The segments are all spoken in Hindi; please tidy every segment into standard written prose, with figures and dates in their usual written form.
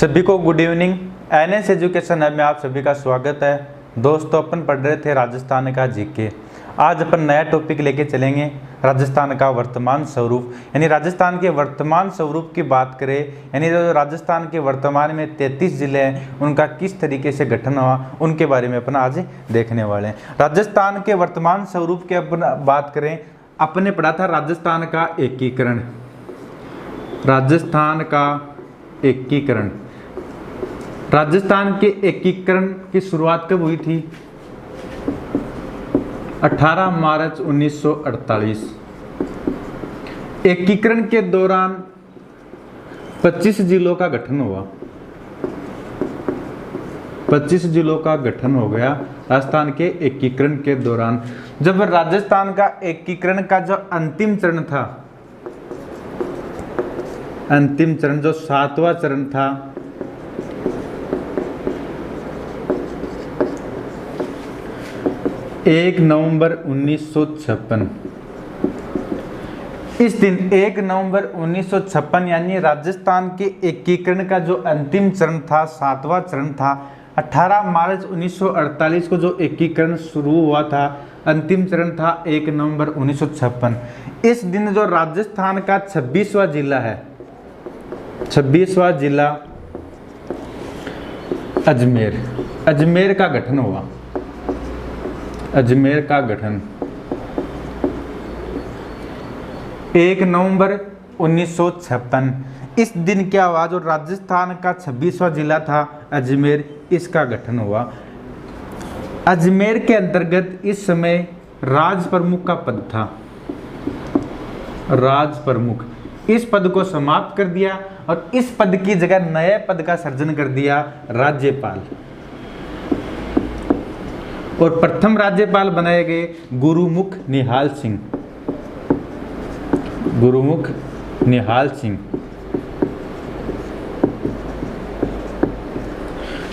सभी को good evening. NS education hub में आप सभी का स्वागत है। दोस्तों, अपन पढ़ रहे थे राजस्थान का जीके। आज अपन नया टॉपिक लेके चलेंगे, राजस्थान का वर्तमान स्वरूप। यानी राजस्थान के वर्तमान स्वरूप की बात करें, यानी जो राजस्थान के वर्तमान में 33 जिले हैं, उनका किस तरीके से गठन हुआ, उनके बारे में अपन आज देखने वाले हैं। राजस्थान के वर्तमान स्वरूप की अपन बात करें, अपने पढ़ा था राजस्थान का एकीकरण। राजस्थान का एकीकरण, राजस्थान के एकीकरण की शुरुआत कब हुई थी? 18 मार्च 1948। एकीकरण के दौरान 25 जिलों का गठन हुआ। 25 जिलों का गठन हो गया राजस्थान के एकीकरण के दौरान। जब राजस्थान का एकीकरण का जो अंतिम चरण था, अंतिम चरण जो 7वां चरण था, एक नवंबर 1956। इस दिन 1 नवंबर 1956 यानी राजस्थान के एकीकरण का जो अंतिम चरण था, 7वां चरण था, 18 मार्च 1948 को जो एकीकरण शुरू हुआ था, अंतिम चरण था 1 नवंबर 1956। इस दिन जो राजस्थान का 26वां जिला है, 26वां जिला अजमेर, अजमेर का गठन हुआ। अजमेर का गठन 1 नवंबर 1956। इस दिन क्या हुआ? जो राजस्थान का 26वां जिला था अजमेर, इसका गठन हुआ। अजमेर के अंतर्गत इस समय राज प्रमुख का पद था। राज प्रमुख, इस पद को समाप्त कर दिया और इस पद की जगह नए पद का सृजन कर दिया, राज्यपाल। और प्रथम राज्यपाल बनाए गए गुरुमुख निहाल सिंह। गुरुमुख निहाल सिंह,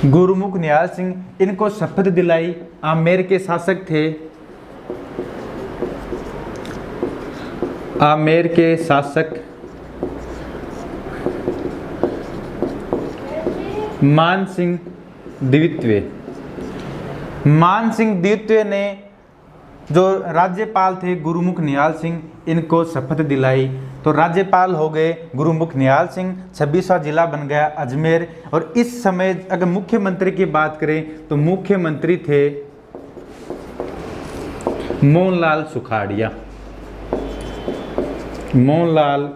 गुरुमुख निहाल सिंह, इनको शपथ दिलाई। आमेर के शासक थे, आमेर के शासक मान सिंह द्वितीय। मान सिंह द्वितीय ने, जो राज्यपाल थे गुरुमुख निहाल सिंह, इनको शपथ दिलाई। तो राज्यपाल हो गए गुरुमुख निहाल सिंह। 26वां जिला बन गया अजमेर। और इस समय अगर मुख्यमंत्री की बात करें तो मुख्यमंत्री थे मोहनलाल सुखाड़िया। मोहनलाल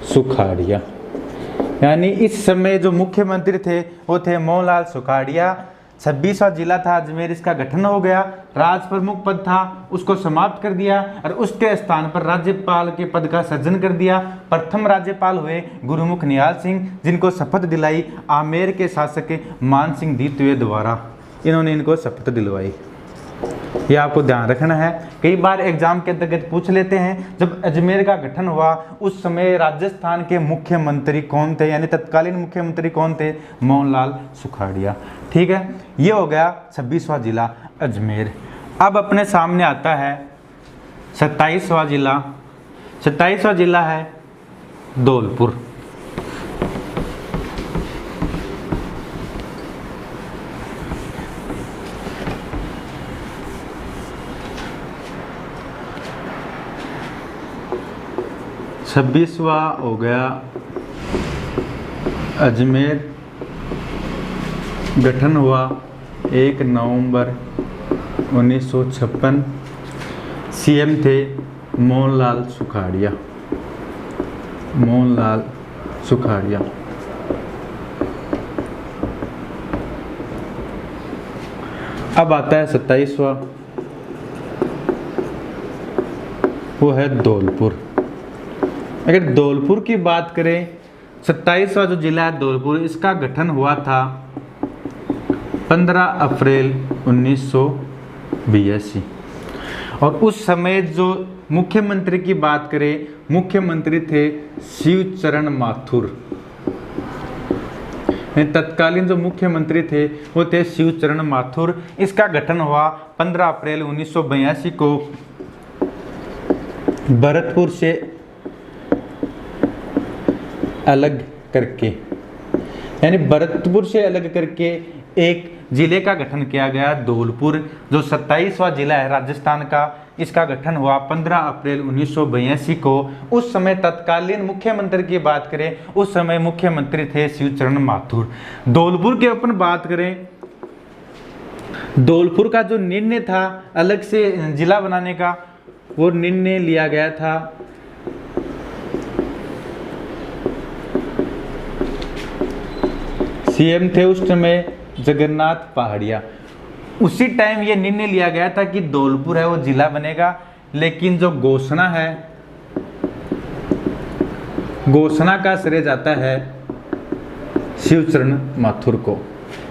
सुखाड़िया, यानी इस समय जो मुख्यमंत्री थे वो थे मोहनलाल सुखाड़िया। 26वां जिला था अजमेर, इसका गठन हो गया। राज प्रमुख पद था, उसको समाप्त कर दिया और उसके स्थान पर राज्यपाल के पद का सृजन कर दिया। प्रथम राज्यपाल हुए गुरुमुख निहाल सिंह, जिनको शपथ दिलाई आमेर के शासक मान सिंह द्वितीय द्वारा। इन्होंने इनको शपथ दिलवाई। ये आपको ध्यान रखना है, कई बार एग्जाम के अंतर्गत पूछ लेते हैं। जब अजमेर का गठन हुआ उस समय राजस्थान के मुख्यमंत्री कौन थे, यानी तत्कालीन मुख्यमंत्री कौन थे? मोहनलाल सुखाड़िया। ठीक है, ये हो गया 26वां जिला अजमेर। अब अपने सामने आता है 27वां जिला। 27वां जिला है धौलपुर। छब्बीसवां हो गया अजमेर, गठन हुआ 1 नवंबर 1956। सीएम थे मोहनलाल सुखाड़िया। मोहनलाल सुखाड़िया। अब आता है 27वां, वो है धौलपुर। अगर धौलपुर की बात करें, 27वां जो जिला है धौलपुर, इसका गठन हुआ था 15 अप्रैल 1982। और उस समय जो मुख्यमंत्री की बात करें, मुख्यमंत्री थे शिवचरण माथुर। तत्कालीन जो मुख्यमंत्री थे वो थे शिवचरण माथुर। इसका गठन हुआ 15 अप्रैल 1982 को भरतपुर से अलग करके। यानी भरतपुर से अलग करके एक जिले का गठन किया गया धौलपुर, जो 27वां जिला है राजस्थान का। इसका गठन हुआ 15 अप्रैल 1982 को। उस समय तत्कालीन मुख्यमंत्री की बात करें, उस समय मुख्यमंत्री थे शिवचरण माथुर। धौलपुर की अपन बात करें, धौलपुर का जो निर्णय था अलग से जिला बनाने का, वो निर्णय लिया गया था सीएम थे उस समय जगन्नाथ पहाड़िया। उसी टाइम ये निर्णय लिया गया था कि धौलपुर है वो जिला बनेगा, लेकिन जो घोषणा है, घोषणा का श्रेय जाता है शिवचरण माथुर को,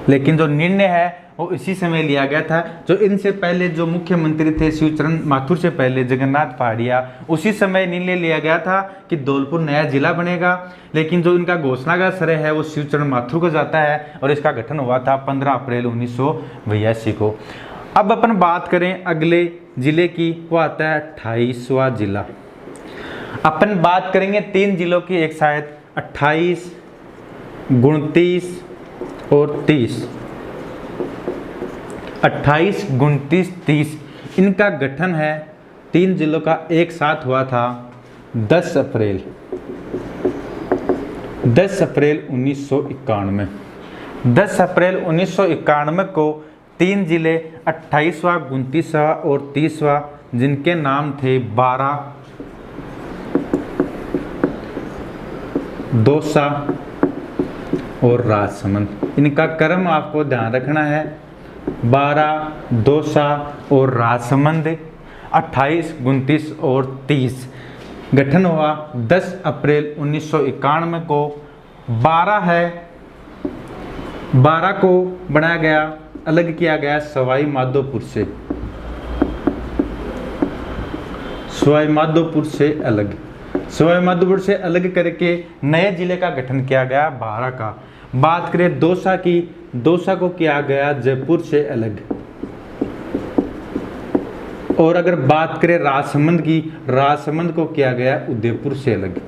लेकिन जो निर्णय है वो इसी समय लिया गया था। जो इनसे पहले जो मुख्यमंत्री थे शिवचरण माथुर से पहले जगन्नाथ पहाड़िया, उसी समय निर्णय लिया गया था कि धौलपुर नया जिला बनेगा, लेकिन जो इनका घोषणा का श्रेय है वो शिवचरण माथुर को जाता है और इसका गठन हुआ था 15 अप्रैल 1982 को। अब अपन बात करें अगले जिले की, वो आता है 28वां जिला। अपन बात करेंगे 3 जिलों की, एक शायद 28, 29 और 30। 28, 29, 30 इनका गठन है 3 जिलों का एक साथ हुआ था 10 अप्रैल 1991। 10 अप्रैल 1991 को 3 जिले 28वां, 29वां और 30वां, जिनके नाम थे बारा, दौसा और राजसमंद। इनका क्रम आपको ध्यान रखना है, बारा, दौसा और राजसमंद, 28, 29 और 30। गठन हुआ 10 अप्रैल 1991 को। 12 है, 12 को बनाया गया, अलग किया गया सवाई माधोपुर से, सवाई माधोपुर से अलग, सवाई माधोपुर से अलग करके नए जिले का गठन किया गया 12 का। बात करें दौसा की, दौसा को किया गया जयपुर से अलग। और अगर बात करें राजसमंद की, राजसमंद को किया गया उदयपुर से अलग।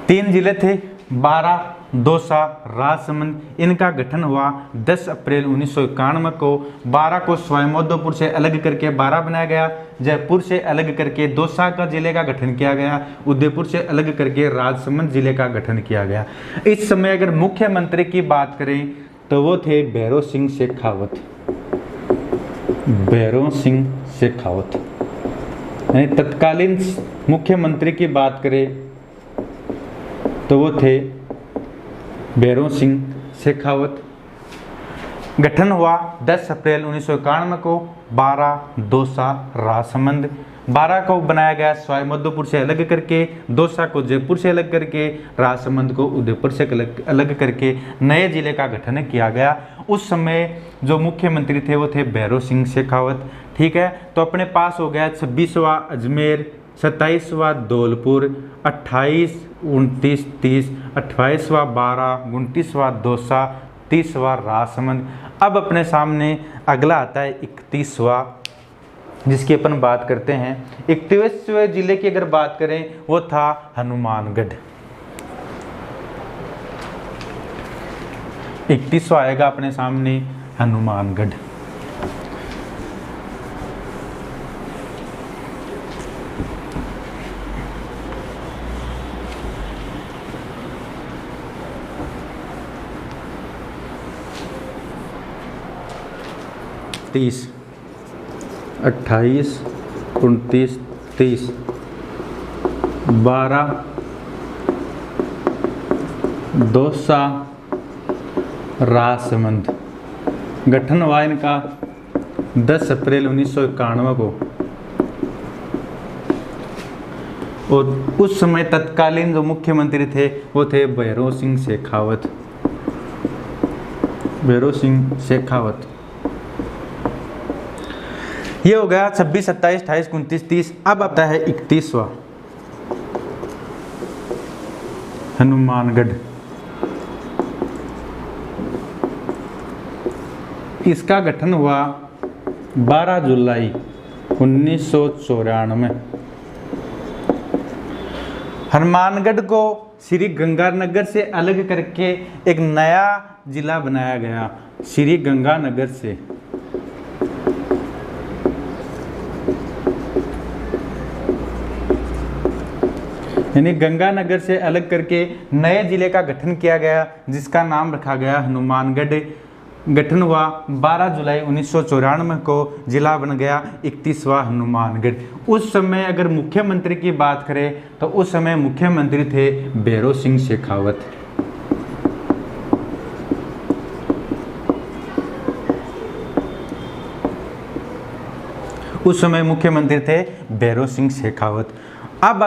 तीन जिले थे, बारा, दौसा, राजसमंद। इनका गठन हुआ 10 अप्रैल 1991 को। 12 को सवाईमाधोपुर से अलग करके 12 बनाया गया, जयपुर से अलग करके दौसा का जिले का गठन किया गया, उदयपुर से अलग करके राजसमंद जिले का गठन किया गया। इस समय अगर मुख्यमंत्री की बात करें तो वो थे भैरों सिंह शेखावत, भैरों सिंह शेखावत। यानी तत्कालीन मुख्यमंत्री की बात करें तो वो थे भैरों सिंह शेखावत। गठन हुआ 10 अप्रैल 1991 को। 12 दौसा राजसमंद। 12 को बनाया गया सवाईमाधोपुर से अलग करके, दौसा को जयपुर से अलग करके, राजसमंद को उदयपुर से अलग करके नए जिले का गठन किया गया। उस समय जो मुख्यमंत्री थे वो थे भैरों सिंह शेखावत। ठीक है, तो अपने पास हो गया 26वां अजमेर, 27वां धौलपुर, 28, 29, 30, 28वां बारा, 29वां दौसा, 30वां राजसमंद। अब अपने सामने अगला आता है 31वां, जिसकी अपन बात करते हैं। 31वें जिले की अगर बात करें वो था हनुमानगढ़। 31वां आएगा अपने सामने हनुमानगढ़। तीस, 28, 29, 30, 12 दौसा राजसमंद। गठन हुआ इनका 10 अप्रैल 1991 को। और उस समय तत्कालीन जो मुख्यमंत्री थे वो थे भैरों सिंह शेखावत, भैरों सिंह शेखावत। ये हो गया 26, 27, 28, 29, 30। अब आता है 31वां हनुमानगढ़। इसका गठन हुआ 12 जुलाई 1994। हनुमानगढ़ को श्री गंगानगर से अलग करके एक नया जिला बनाया गया, श्री गंगानगर से। यानी गंगानगर से अलग करके नए जिले का गठन किया गया, जिसका नाम रखा गया हनुमानगढ़। गठन हुआ 12 जुलाई 1994 को, जिला बन गया 31वां हनुमानगढ़। उस समय अगर मुख्यमंत्री की बात करें तो उस समय मुख्यमंत्री थे भैरों सिंह शेखावत। उस समय मुख्यमंत्री थे भैरों सिंह शेखावत। अब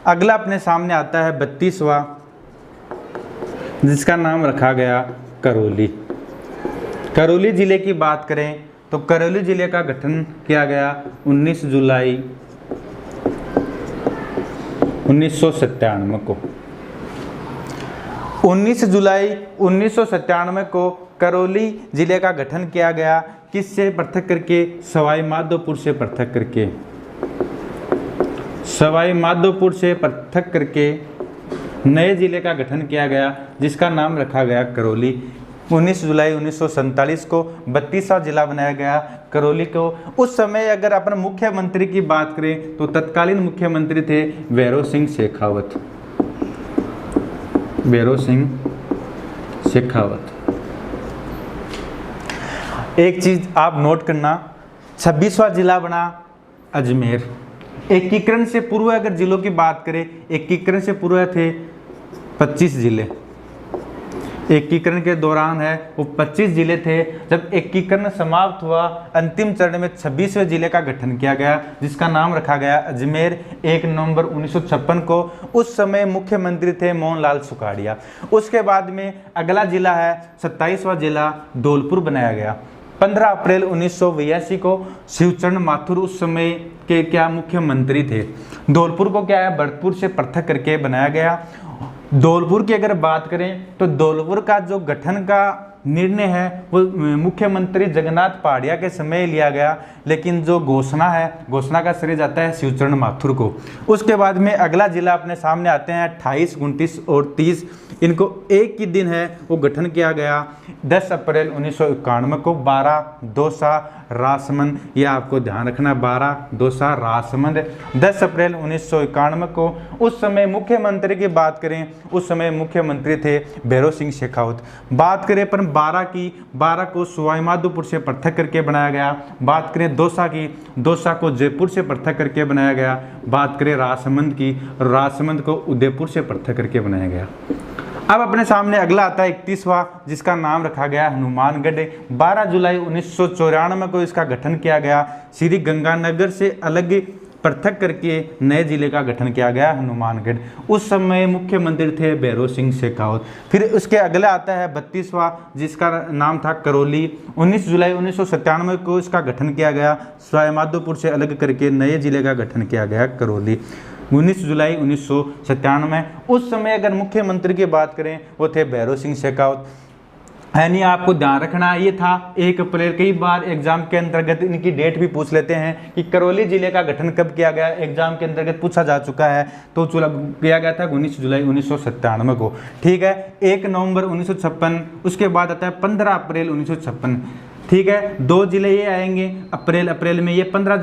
अगला अपने सामने आता है 32वां, जिसका नाम रखा गया करौली। करौली जिले की बात करें तो करौली जिले का गठन किया गया 19 जुलाई 1997 को। 19 जुलाई 1997 को करौली जिले का गठन किया गया, किससे पृथक करके? सवाई माधोपुर से पृथक करके। सवाई माधोपुर से पृथक करके नए जिले का गठन किया गया, जिसका नाम रखा गया करौली। 19 जुलाई 1947 को 32वां जिला बनाया गया करौली को। उस समय अगर अपन मुख्यमंत्री की बात करें तो तत्कालीन मुख्यमंत्री थे भैरों सिंह शेखावत। भैरों सिंह शेखावत। एक चीज आप नोट करना, 26वां जिला बना अजमेर। एकीकरण से पूर्व अगर जिलों की बात करें, एकीकरण से पूर्व थे 25 जिले। एकीकरण के दौरान है वो 25 जिले थे। जब एकीकरण समाप्त हुआ, अंतिम चरण में 26वें जिले का गठन किया गया, जिसका नाम रखा गया अजमेर 1 नवंबर 1956 को। उस समय मुख्यमंत्री थे मोहनलाल सुखाड़िया। उसके बाद में अगला जिला है 27वां जिला धौलपुर बनाया गया। 15 अप्रैल 1982 को शिवचरण माथुर उस समय के क्या मुख्यमंत्री थे। धौलपुर को क्या है, भरतपुर से पृथक करके बनाया गया। धौलपुर की अगर बात करें तो धौलपुर का जो गठन का निर्णय है वो मुख्यमंत्री जगन्नाथ पहाड़िया के समय लिया गया, लेकिन जो घोषणा है, घोषणा का श्रेय जाता है शिवचरण माथुर को। उसके बाद में अगला जिला अपने सामने आते हैं 28, 29 और 30। इनको एक ही दिन है वो गठन किया गया 10 अप्रैल 1991 को। 12 दौसा राजसमंद, ये आपको ध्यान रखना, 12 दौसा राजसमंद 10 अप्रैल 1991 को। उस समय मुख्यमंत्री की बात करें, उस समय मुख्यमंत्री थे भैरों सिंह शेखावत। बात करें पर 12 की, 12 को सवाई माधोपुर से पृथक करके बनाया गया। बात करें दौसा की, दौसा को जयपुर से पृथक करके बनाया गया। बात करें राजसमंद की, राजसमंद को उदयपुर से पृथक करके बनाया गया। अब अपने सामने अगला आता है 31वां, जिसका नाम रखा गया हनुमानगढ़। 12 जुलाई 1994 को इसका गठन किया गया। श्री गंगानगर से अलग पृथक करके नए जिले का गठन किया गया हनुमानगढ़। उस समय मुख्यमंत्री थे भैरों सिंह शेखावत। फिर उसके अगले आता है 32वां, जिसका नाम था करौली। 19 जुलाई 1997 को इसका गठन किया गया। सवाई माधोपुर से अलग करके नए जिले का गठन किया गया करौली। 19 जुलाई 1997। उस समय अगर मुख्यमंत्री की बात करें वो थे भैरों सिंह शेखावत। यानी आपको ध्यान रखना ये था 1 अप्रैल। कई बार एग्जाम के अंतर्गत इनकी डेट भी पूछ लेते हैं कि करौली जिले का गठन कब किया गया, एग्जाम के अंतर्गत पूछा जा चुका है। तो किया गया था 19 जुलाई 1997 को। ठीक है, 1 नवंबर 1956। उसके बाद आता है 15 अप्रैल 1956। ठीक है, 2 जिले ये आएंगे अप्रैल में, ये 15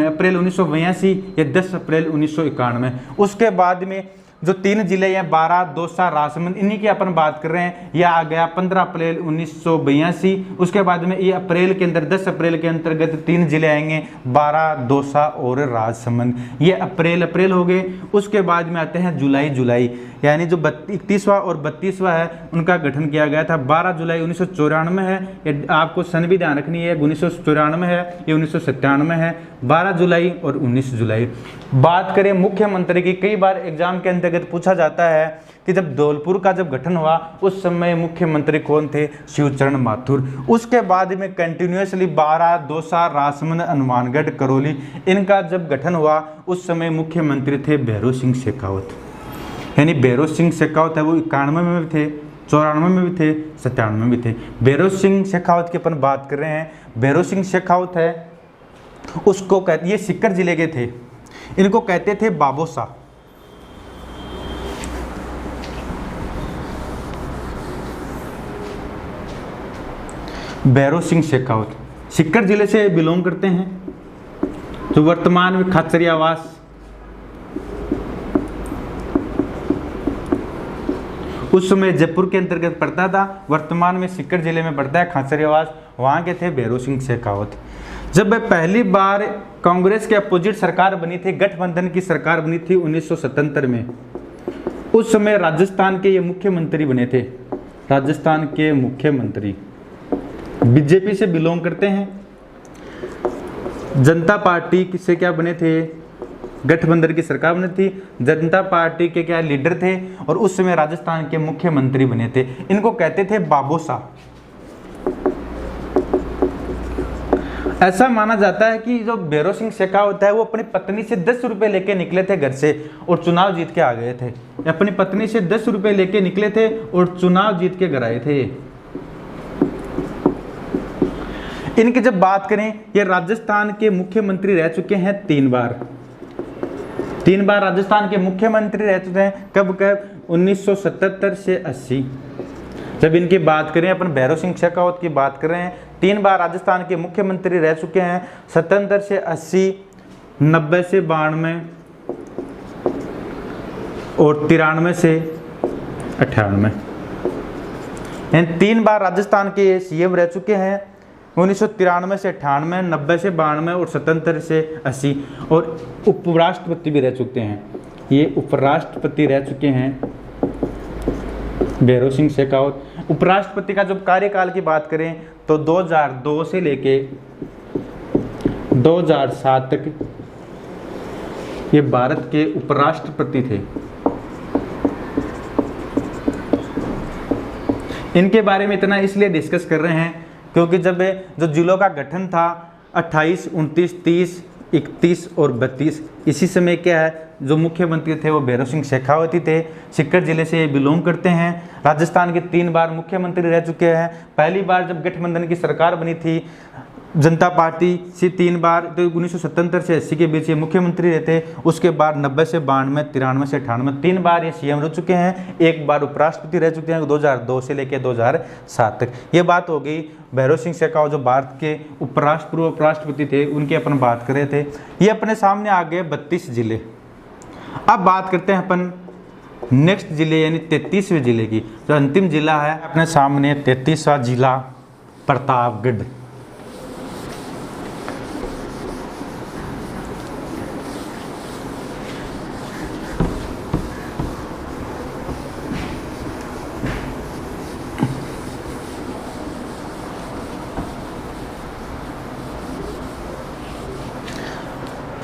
अप्रैल 1982 या 10 अप्रैल 1991। उसके बाद में जो 3 जिले हैं 12 दौसा राजसमंद, इन्हीं की अपन बात कर रहे हैं। यह आ गया 15 अप्रैल 1982। उसके बाद में ये अप्रैल के अंदर 10 अप्रैल के अंतर्गत 3 जिले आएंगे 12 दौसा और राजसमंद। ये अप्रैल हो गए। उसके बाद में आते हैं जुलाई, यानी जो 31वां और 32वां है उनका गठन किया गया था। 12 जुलाई 1994 है, ये आपको सन भी ध्यान रखनी है, 1994 है, ये 1997 है। 12 जुलाई और 19 जुलाई। बात करें मुख्यमंत्री की, कई बार एग्जाम के अंतर्गत पूछा जाता है कि जब धौलपुर का जब गठन हुआ उस समय मुख्यमंत्री कौन थे, शिवचरण माथुर। उसके बाद में कंटिन्यूसली 12 दौसा राजसमंद हनुमानगढ़ करौली, इनका जब गठन हुआ उस समय मुख्यमंत्री थे भैरों सिंह शेखावत। यानी भैरों सिंह शेखावत है वो 91 में भी थे, 94 में भी थे, 97 में भी थे। भैरों सिंह शेखावत की अपन बात कर रहे हैं। भैरों सिंह शेखावत है, उसको कहते, ये सीकर जिले के थे, इनको कहते थे बाबोसा। भैरव सिंह शेखावत सीकर जिले से बिलोंग करते हैं, जो वर्तमान में खाचरियावास उस समय जयपुर के अंतर्गत पड़ता था, वर्तमान में सीकर जिले में पड़ता है खाचरियावास, वहां के थे भैरव सिंह शेखावत। जब पहली बार कांग्रेस के अपोजिट सरकार बनी थी, गठबंधन की सरकार बनी थी 1977 में, उस समय राजस्थान के ये मुख्यमंत्री बने थे। राजस्थान के मुख्यमंत्री बीजेपी से बिलोंग करते हैं। जनता पार्टी से क्या बने थे, गठबंधन की सरकार बनी थी, जनता पार्टी के क्या लीडर थे और उस समय राजस्थान के मुख्यमंत्री बने थे। इनको कहते थे बाबोसा। ऐसा माना जाता है कि जो भैरव सिंह शेखावत है वो अपनी पत्नी से 10 रुपए लेके निकले थे घर से और चुनाव जीत के आ गए थे। अपनी पत्नी से 10 रुपए लेके निकले थे और चुनाव जीत के घर आए थे। इनकी जब बात करें, ये राजस्थान के मुख्यमंत्री रह चुके हैं 3 बार। 3 बार राजस्थान के मुख्यमंत्री रह चुके हैं। कब कब 1977 से 80। जब इनकी बात करें, अपन भैरव सिंह शेखावत की बात कर रहे हैं, 3 बार राजस्थान के मुख्यमंत्री रह चुके हैं। 77 से 80, 90 से 92 और 93 से 98। इन 3 बार राजस्थान के सीएम रह चुके हैं। 1993 से 98, 90 से 92 और 77 से 80। और उपराष्ट्रपति भी रह चुके हैं। ये उपराष्ट्रपति रह चुके हैं भैरव सिंह शेखावत। उपराष्ट्रपति का जब कार्यकाल की बात करें तो 2002 से लेके 2007 तक ये भारत के उपराष्ट्रपति थे। इनके बारे में इतना इसलिए डिस्कस कर रहे हैं क्योंकि जब जो जिलों का गठन था 28, 29, 30, 31 और 32, इसी समय क्या है, जो मुख्यमंत्री थे वो भैरव सिंह शेखावत थे। सीकर जिले से ये बिलोंग करते हैं। राजस्थान के 3 बार मुख्यमंत्री रह चुके हैं। पहली बार जब गठबंधन की सरकार बनी थी जनता पार्टी से 3 बार, तो 1977 से 80 के बीच ये मुख्यमंत्री रहते। उसके बाद 90 से 92, 93 से 98, 3 बार ये सीएम रह चुके हैं। 1 बार उपराष्ट्रपति रह चुके हैं 2002 से लेकर 2007 तक। ये बात हो गई भैरव सिंह शेखावत जो भारत के पूर्व उपराष्ट्रपति थे, उनकी अपन बात कर रहे थे। ये अपने सामने आ गए 32 जिले। अब बात करते हैं अपन नेक्स्ट जिले यानी 33वें जिले की। जो अंतिम जिला है अपने सामने 33वां जिला प्रतापगढ़।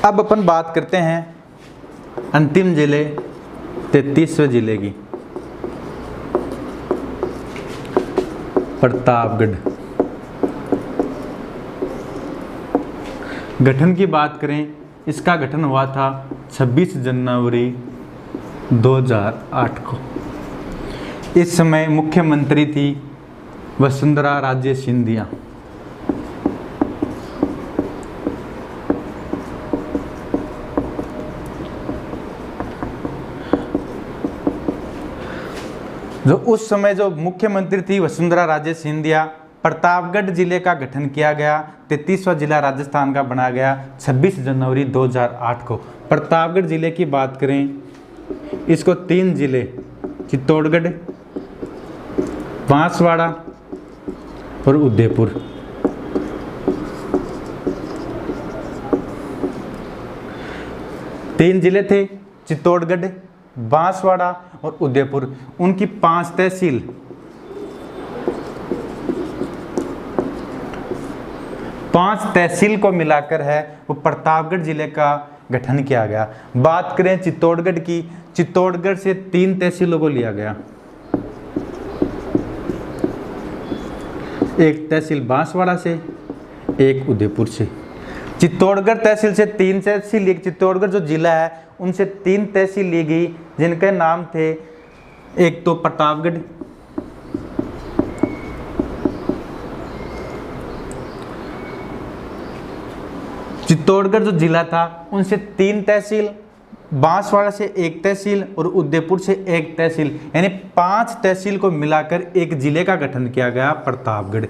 अब अपन बात करते हैं अंतिम जिले 33वें जिले की, प्रतापगढ़। गठन की बात करें, इसका गठन हुआ था 26 जनवरी 2008 को। इस समय मुख्यमंत्री थी वसुंधरा राजे सिंधिया। जो उस समय जो मुख्यमंत्री थी वसुंधरा राजे सिंधिया, प्रतापगढ़ जिले का गठन किया गया। 33वां जिला राजस्थान का बना गया 26 जनवरी 2008 को। प्रतापगढ़ जिले की बात करें, इसको 3 जिले चित्तौड़गढ़, बांसवाड़ा और उदयपुर, तीन जिले थे, चित्तौड़गढ़, बांसवाड़ा और उदयपुर। उनकी 5 तहसील, 5 तहसील को मिलाकर है वो प्रतापगढ़ जिले का गठन किया गया। बात करें चित्तौड़गढ़ की, चित्तौड़गढ़ से 3 तहसीलों को लिया गया। एक तहसील बांसवाड़ा से, एक उदयपुर से। चित्तौड़गढ़ तहसील से 3 तहसील, एक चित्तौड़गढ़ जो जिला है उनसे 3 तहसील ली गई, जिनके नाम थे, एक तो प्रतापगढ़, चित्तौड़गढ़ जो जिला था उनसे 3 तहसील, बांसवाड़ा से 1 तहसील और उदयपुर से 1 तहसील, यानी 5 तहसील को मिलाकर एक जिले का गठन किया गया प्रतापगढ़।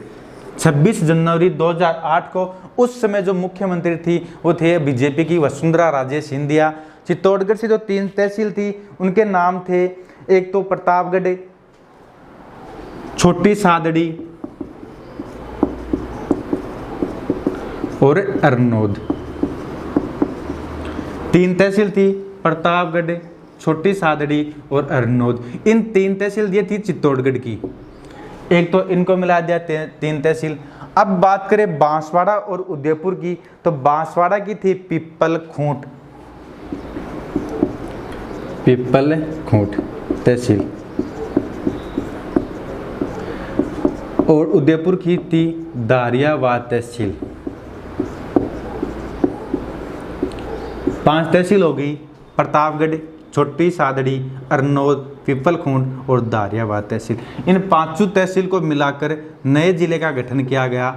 26 जनवरी 2008 को उस समय जो मुख्यमंत्री थी वो थे बीजेपी की वसुंधरा राजे सिंधिया। चित्तौड़गढ़ से जो 3 तहसील थी उनके नाम थे, एक तो प्रतापगढ़, छोटी सादड़ी और अरनोद। 3 तहसील थी, प्रतापगढ़, छोटी सादड़ी और अरनोद। इन 3 तहसील ये थी चित्तौड़गढ़ की, एक तो इनको मिला दिया 3 तहसील। अब बात करें बांसवाड़ा और उदयपुर की, तो बांसवाड़ा की थी पिपलखूंट तहसील और उदयपुर की थी दारियावाद तहसील। 5 तहसील हो गई, प्रतापगढ़, छोटी सादड़ी, अरनोद, पिपलखूंट और दारियावाद तहसील। इन 5 तहसील को मिलाकर नए जिले का गठन किया गया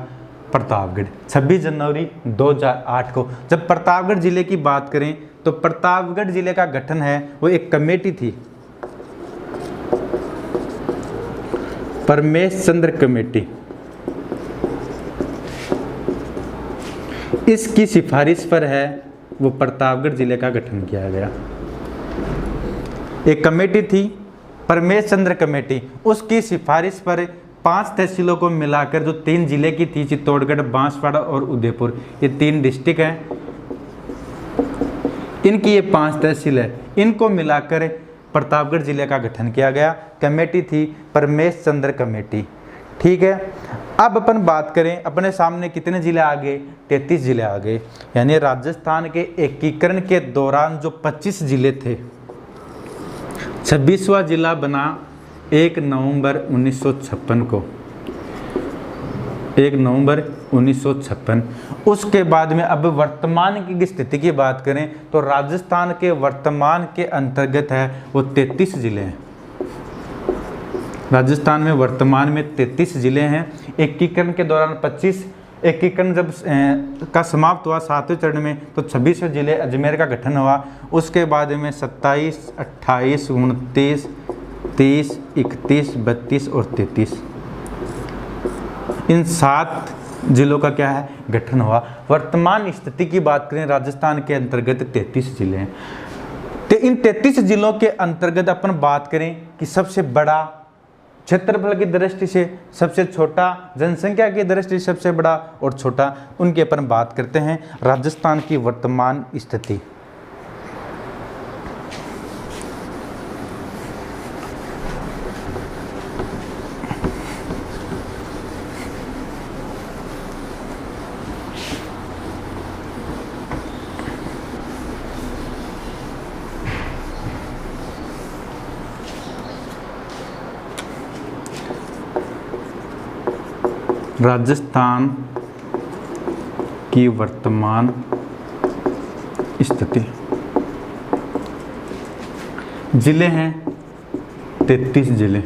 प्रतापगढ़ 26 जनवरी 2008 को। जब प्रतापगढ़ जिले की बात करें तो प्रतापगढ़ जिले का गठन है वो एक कमेटी थी, परमेश चंद्र कमेटी। इसकी सिफारिश पर है वो प्रतापगढ़ जिले का गठन किया गया। एक कमेटी थी परमेश चंद्र कमेटी, उसकी सिफारिश पर 5 तहसीलों को मिलाकर जो 3 जिले की थी, चित्तौड़गढ़, बांसवाड़ा और उदयपुर, ये 3 डिस्ट्रिक्ट हैं, इनकी ये 5 तहसील है, इनको मिलाकर प्रतापगढ़ जिले का गठन किया गया। कमेटी थी परमेश चंद्र कमेटी। ठीक है, अब अपन बात करें अपने सामने कितने जिले आ गए, 33 जिले आ गए। यानी राजस्थान के एकीकरण के दौरान जो 25 जिले थे, 26वां जिला बना 1 नवंबर 1956 को, 1 नवंबर 1956। उसके बाद में अब वर्तमान की स्थिति की बात करें तो राजस्थान के वर्तमान के अंतर्गत है वो 33 जिले हैं। राजस्थान में वर्तमान में 33 जिले हैं। एकीकरण के दौरान 25, एकीकरण जब का समाप्त हुआ 7वें चरण में तो 26वें जिले अजमेर का गठन हुआ। उसके बाद में 27, 28, 29, 30, 31, 32 और 33, इन 7 जिलों का क्या है, गठन हुआ। वर्तमान स्थिति की बात करें राजस्थान के अंतर्गत 33 जिले हैं। तो इन 33 जिलों के अंतर्गत अपन बात करें कि सबसे बड़ा, क्षेत्रफल की दृष्टि से सबसे छोटा, जनसंख्या की दृष्टि से सबसे बड़ा और छोटा, उनके अपन बात करते हैं राजस्थान की वर्तमान स्थिति। राजस्थान की वर्तमान स्थिति, जिले हैं 33 जिले।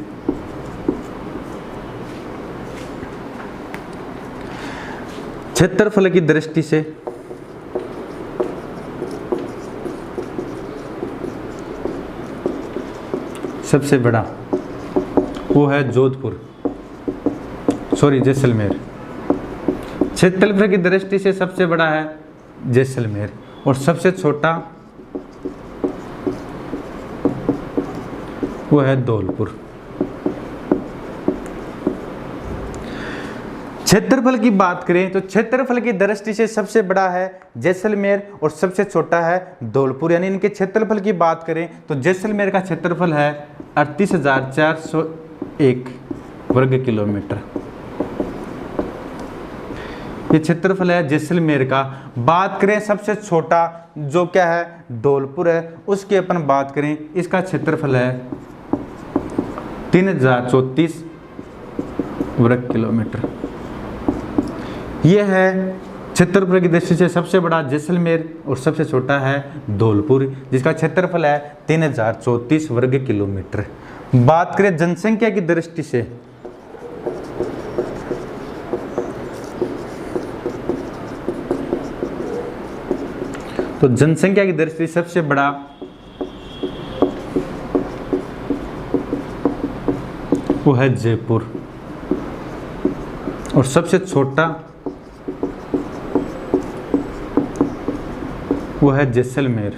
क्षेत्रफल की दृष्टि से सबसे बड़ा वो है जोधपुर, जैसलमेर। क्षेत्रफल की दृष्टि से सबसे बड़ा है जैसलमेर और सबसे छोटा वो है धौलपुर। क्षेत्रफल की बात करें तो क्षेत्रफल की दृष्टि से सबसे बड़ा है जैसलमेर और सबसे छोटा है धौलपुर। यानी इनके क्षेत्रफल की बात करें तो जैसलमेर का क्षेत्रफल है 38,401 वर्ग किलोमीटर। ये क्षेत्रफल है जैसलमेर का। बात करें सबसे छोटा जो क्या है, धौलपुर है, उसकी अपन बात करें, इसका क्षेत्रफल है 3034 वर्ग किलोमीटर। यह है क्षेत्रफल की दृष्टि से सबसे बड़ा जैसलमेर और सबसे छोटा है धौलपुर, जिसका क्षेत्रफल है 3034 वर्ग किलोमीटर। बात करें जनसंख्या की दृष्टि से तो जनसंख्या की दृष्टि से सबसे बड़ा वो है जयपुर और सबसे छोटा वो है जैसलमेर।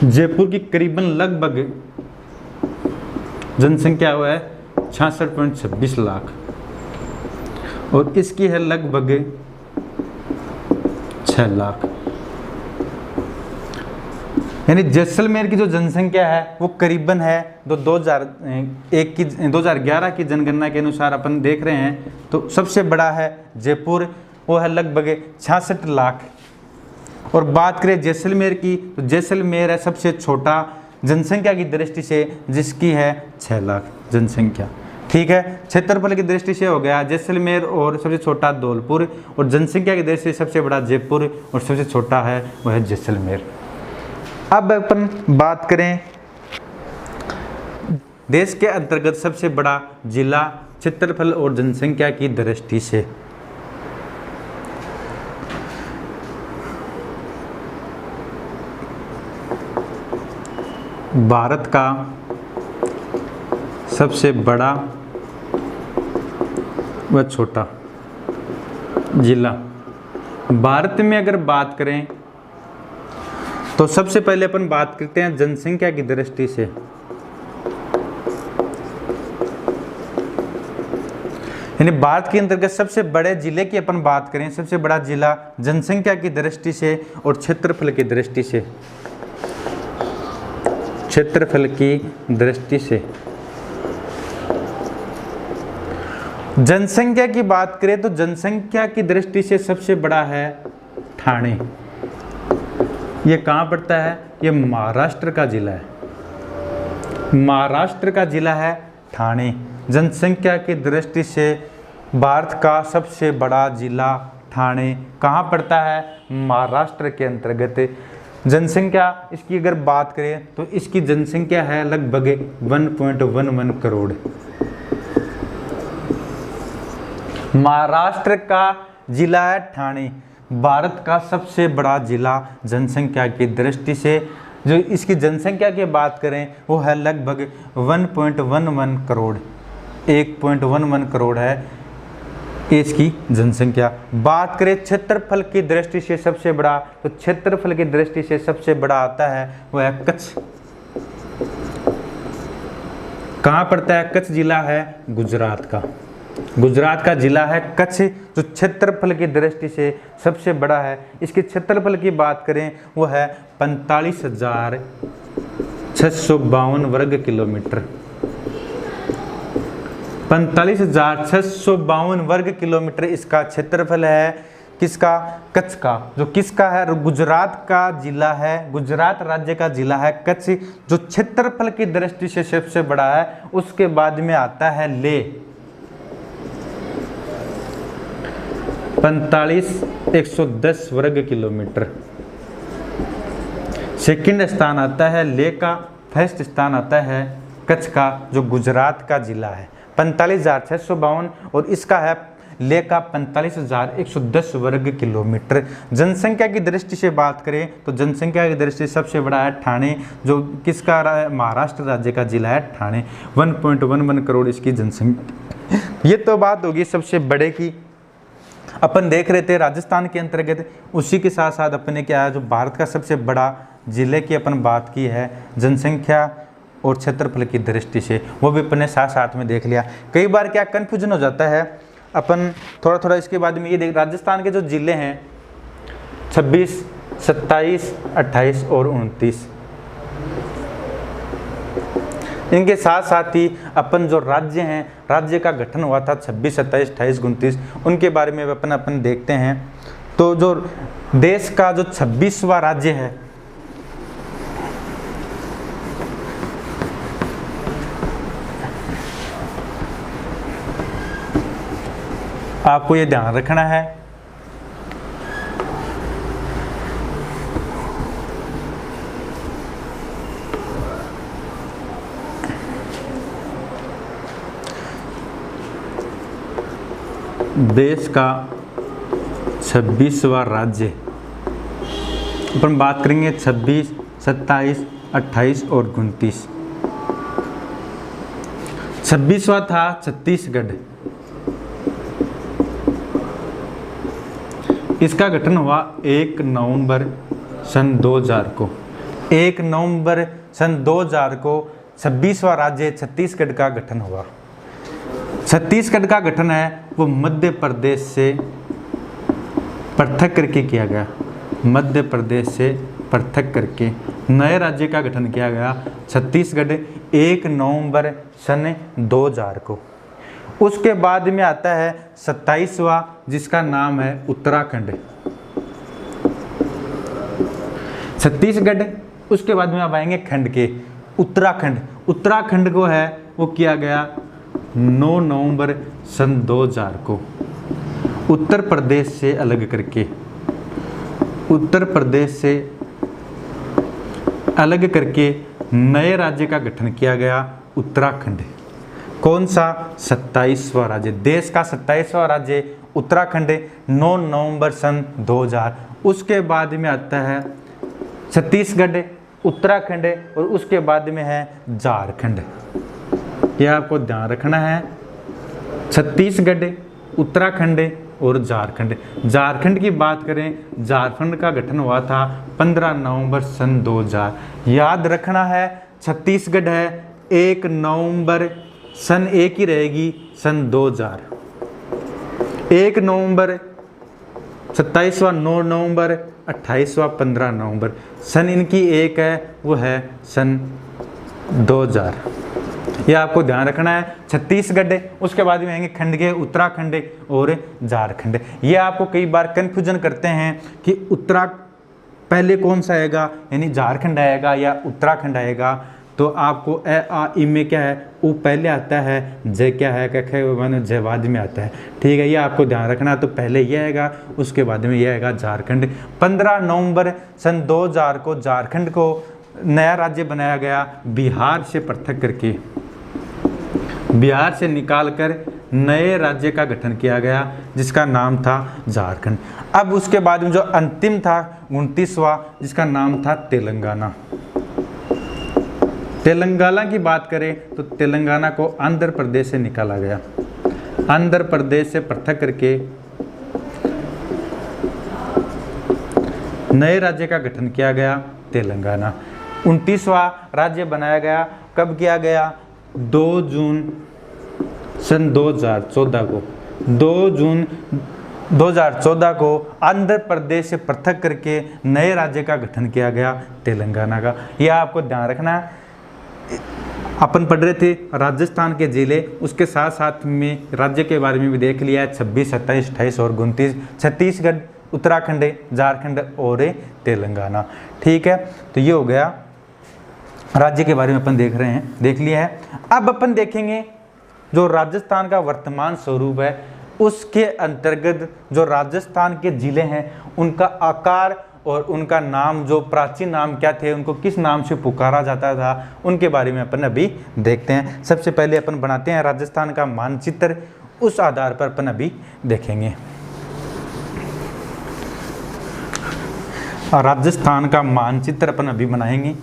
जयपुर की करीबन लगभग जनसंख्या हुआ है 66.26 लाख और इसकी है लगभग 6 लाख। यानी जैसलमेर की जो जनसंख्या है वो करीबन है 2011 की जनगणना के अनुसार अपन देख रहे हैं तो सबसे बड़ा है जयपुर, वो है लगभग 66 लाख। और बात करें जैसलमेर की तो जैसलमेर है सबसे छोटा जनसंख्या की दृष्टि से, जिसकी है 6 लाख जनसंख्या। ठीक है, क्षेत्रफल की दृष्टि से हो गया जैसलमेर और सबसे छोटा धौलपुर, और जनसंख्या की दृष्टि से सबसे बड़ा जयपुर और सबसे छोटा है वह है जैसलमेर। अब अपन बात करें देश के अंतर्गत सबसे बड़ा जिला क्षेत्रफल और जनसंख्या की दृष्टि से। भारत का सबसे बड़ा व छोटा जिला, भारत में अगर बात करें तो सबसे पहले अपन बात करते हैं जनसंख्या की दृष्टि से। यानी भारत के अंतर्गत सबसे बड़े जिले की अपन बात करें, सबसे बड़ा जिला जनसंख्या की दृष्टि से और क्षेत्रफल की दृष्टि से, क्षेत्रफल की दृष्टि से जनसंख्या की बात करें तो जनसंख्या की दृष्टि से सबसे बड़ा है ठाणे। ये कहाँ पड़ता है? ये महाराष्ट्र का जिला है, महाराष्ट्र का जिला है ठाणे। जनसंख्या की दृष्टि से भारत का सबसे बड़ा जिला ठाणे कहाँ पड़ता है? महाराष्ट्र के अंतर्गत। जनसंख्या इसकी अगर बात करें तो इसकी जनसंख्या है लगभग 1.11 करोड़। महाराष्ट्र का जिला है ठाणे, भारत का सबसे बड़ा जिला जनसंख्या की दृष्टि से। जो इसकी जनसंख्या की बात करें वो है लगभग 1.11 करोड़, 1.11 करोड़ है इसकी जनसंख्या। बात करें क्षेत्रफल की दृष्टि से सबसे बड़ा, तो क्षेत्रफल की दृष्टि से सबसे बड़ा आता है वह है कच्छ। कहाँ पड़ता है? कच्छ जिला है गुजरात का, गुजरात का जिला है कच्छ, जो क्षेत्रफल की दृष्टि से सबसे बड़ा है। इसके क्षेत्रफल की बात करें वो है 45,652 वर्ग किलोमीटर, 45,652 वर्ग किलोमीटर इसका क्षेत्रफल है। किसका? कच्छ का। जो किसका है? गुजरात का जिला है, गुजरात राज्य का जिला है कच्छ, जो क्षेत्रफल की दृष्टि से सबसे बड़ा है। उसके बाद में आता है लेह, 45,110 वर्ग किलोमीटर। सेकंड स्थान आता है लेह का, फर्स्ट स्थान आता है कच्छ का, जो गुजरात का जिला है 45,652, और इसका है लेह का 45,110 वर्ग किलोमीटर। जनसंख्या की दृष्टि से बात करें तो जनसंख्या की दृष्टि से सबसे बड़ा है ठाणे, जो किसका? महाराष्ट्र राज्य का जिला है ठाणे, 1.11 करोड़ इसकी जनसंख्या। ये तो बात होगी सबसे बड़े की। अपन देख रहे थे राजस्थान के अंतर्गत, उसी के साथ साथ अपन ने क्या है, जो भारत का सबसे बड़ा जिले की अपन बात की है जनसंख्या और क्षेत्रफल की दृष्टि से, वो भी अपन ने साथ साथ में देख लिया। कई बार क्या कन्फ्यूजन हो जाता है, अपन थोड़ा थोड़ा इसके बाद में ये देख, राजस्थान के जो जिले हैं 26, 27, 28 और 29, इनके साथ साथ ही अपन जो राज्य हैं, राज्य का गठन हुआ था 26, 27, 28, 29, उनके बारे में अपन देखते हैं। तो जो देश का जो 26वां राज्य है, आपको ये ध्यान रखना है, देश का 26वां राज्य, अपन बात करेंगे 26, 27, 28 और 29। 26वां था छत्तीसगढ़। इसका गठन हुआ 1 नवंबर सन 2000 को। 1 नवंबर सन 2000 को 26वां राज्य छत्तीसगढ़ का गठन हुआ। छत्तीसगढ़ का गठन है वो मध्य प्रदेश से पृथक करके किया गया। मध्य प्रदेश से पृथक करके नए राज्य का गठन किया गया छत्तीसगढ़ 1 नवंबर सन 2000 को। उसके बाद में आता है 27वां, जिसका नाम है उत्तराखंड। छत्तीसगढ़, उसके बाद में अब आएंगे खंड के उत्तराखंड। उत्तराखंड को है वो किया गया 9 नवंबर सन 2000 को। उत्तर प्रदेश से अलग करके, उत्तर प्रदेश से अलग करके नए राज्य का गठन किया गया उत्तराखंड। कौन सा? 27वां राज्य, देश का 27वां राज्य उत्तराखंड 9 नवंबर सन 2000। उसके बाद में आता है छत्तीसगढ़, उत्तराखंड और उसके बाद में है झारखंड। यह आपको ध्यान रखना है, छत्तीसगढ़, उत्तराखंड और झारखंड। झारखंड की बात करें, झारखंड का गठन हुआ था 15 नवंबर सन 2000। याद रखना है छत्तीसगढ़ है 1 नवंबर सन एक ही रहेगी सन 2000। 1 नवंबर, 27वां 9 नवंबर, 28वां 15 नवंबर। सन इनकी एक है वो है सन 2000। यह आपको ध्यान रखना है। छत्तीसगढ़, उसके बाद में आएंगे खंड के उत्तराखंड और झारखंड। ये आपको कई बार कंफ्यूजन करते हैं कि पहले कौन सा आएगा, यानी झारखंड आएगा या उत्तराखंड आएगा। तो आपको ए आ ई में क्या है वो पहले आता है, जय क्या है क ख वन जय बाद में आता है। ठीक है, ये आपको ध्यान रखना। तो पहले ये आएगा, उसके बाद में ये आएगा झारखंड। 15 नवंबर सन 2000 को झारखंड को नया राज्य बनाया गया बिहार से पृथक करके। बिहार से निकालकर नए राज्य का गठन किया गया जिसका नाम था झारखंड। अब उसके बाद में जो अंतिम था 29वां, जिसका नाम था तेलंगाना। तेलंगाना की बात करें तो तेलंगाना को आंध्र प्रदेश से निकाला गया। आंध्र प्रदेश से पृथक करके नए राज्य का गठन किया गया तेलंगाना। 29वां राज्य बनाया गया। कब किया गया? 2 जून सन 2014 को। 2 जून 2014 को आंध्र प्रदेश से पृथक करके नए राज्य का गठन किया गया तेलंगाना का। यह आपको ध्यान रखना है। अपन पढ़ रहे थे राजस्थान के जिले, उसके साथ साथ में राज्य के बारे में भी देख लिया है 26, 27, 28 और 29। छत्तीसगढ़, उत्तराखंड, झारखंड और तेलंगाना। ठीक है, तो ये हो गया राज्य के बारे में अपन देख रहे हैं, देख लिया है। अब अपन देखेंगे जो राजस्थान का वर्तमान स्वरूप है, उसके अंतर्गत जो राजस्थान के जिले हैं उनका आकार और उनका नाम, जो प्राचीन नाम क्या थे, उनको किस नाम से पुकारा जाता था, उनके बारे में अपन अभी देखते हैं। सबसे पहले अपन बनाते हैं राजस्थान का मानचित्र, उस आधार पर अपन अभी देखेंगे। राजस्थान का मानचित्र अपन अभी बनाएंगे।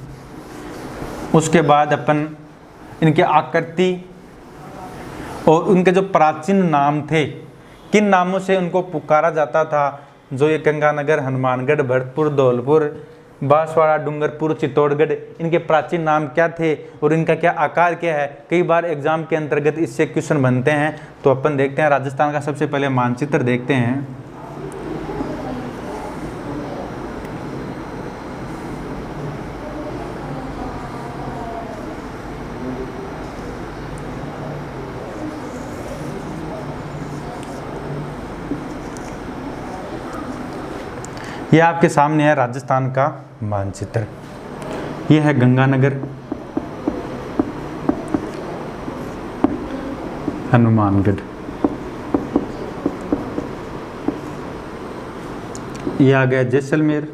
उसके बाद अपन इनके आकृति और उनके जो प्राचीन नाम थे, किन नामों से उनको पुकारा जाता था, जो ये गंगानगर, हनुमानगढ़, भरतपुर, धौलपुर, बांसवाड़ा, डूंगरपुर, चित्तौड़गढ़, इनके प्राचीन नाम क्या थे और इनका क्या आकार क्या है। कई बार एग्जाम के अंतर्गत इससे क्वेश्चन बनते हैं। तो अपन देखते हैं राजस्थान का सबसे पहले मानचित्र देखते हैं। यह आपके सामने है राजस्थान का मानचित्र। यह है गंगानगर, हनुमानगढ़, यह आ गया जैसलमेर,